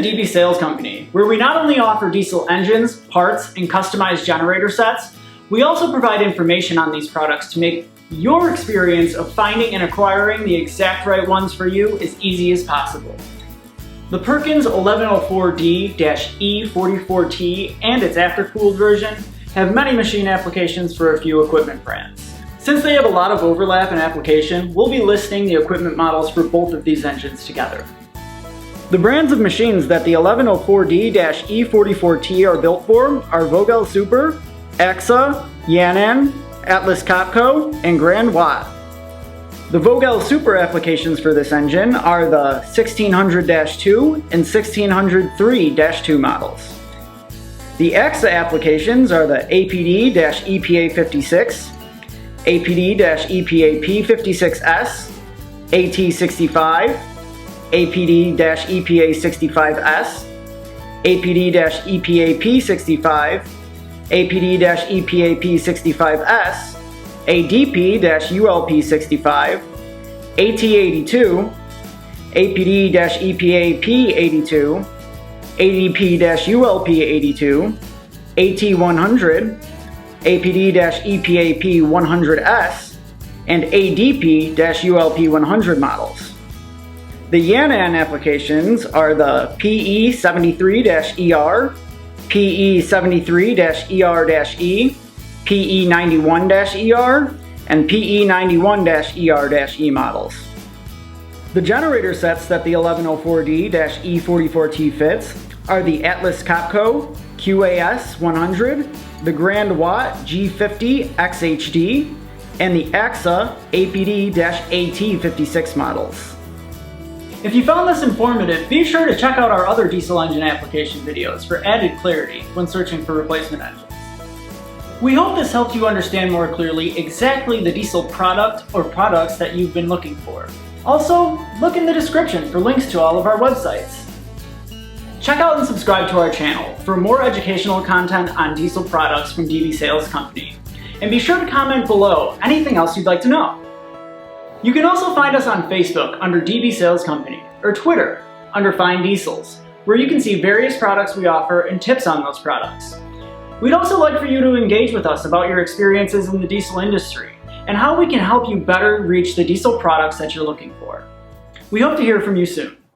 DB Sales Company, where we not only offer diesel engines, parts, and customized generator sets, we also provide information on these products to make your experience of finding and acquiring the exact right ones for you as easy as possible. The Perkins 1104D E44T and its aftercooled version have many machine applications for a few equipment brands. Since they have a lot of overlap in application, we'll be listing the equipment models for both of these engines together. The brands of machines that the 1104D E44T are built for are Vogele Super, Aksa, Yanan, Atlas Copco, and Grand Watt. The Vogele Super applications for this engine are the 1600-2 and 1603-2 models. The Aksa applications are the APD-AT56, APD-EPA-P56S, AT65, APD-EPA65S, APD-EPA-P65, APD-EPA-P65S, ADP-ULP65, AT82, APD-EPA-P82, ADP-ULP82, AT100, APD-EPA-P100S, and ADP-ULP100 models. The Yanan applications are the PE73-ER, PE73-ER-E, PE91-ER, and PE91-ER-E models. The generator sets that the 1104D E44T fits are the Atlas Copco QAS 100, the Grand Watt G50 XHD, and the Aksa APD-AT56 models. If you found this informative, be sure to check out our other diesel engine application videos for added clarity when searching for replacement engines. We hope this helped you understand more clearly exactly the diesel product or products that you've been looking for. Also, look in the description for links to all of our websites. Check out and subscribe to our channel for more educational content on diesel products from DB Sales Company. And be sure to comment below anything else you'd like to know. You can also find us on Facebook under DB Sales Company, or Twitter under Find Diesels, where you can see various products we offer and tips on those products. We'd also like for you to engage with us about your experiences in the diesel industry and how we can help you better reach the diesel products that you're looking for. We hope to hear from you soon.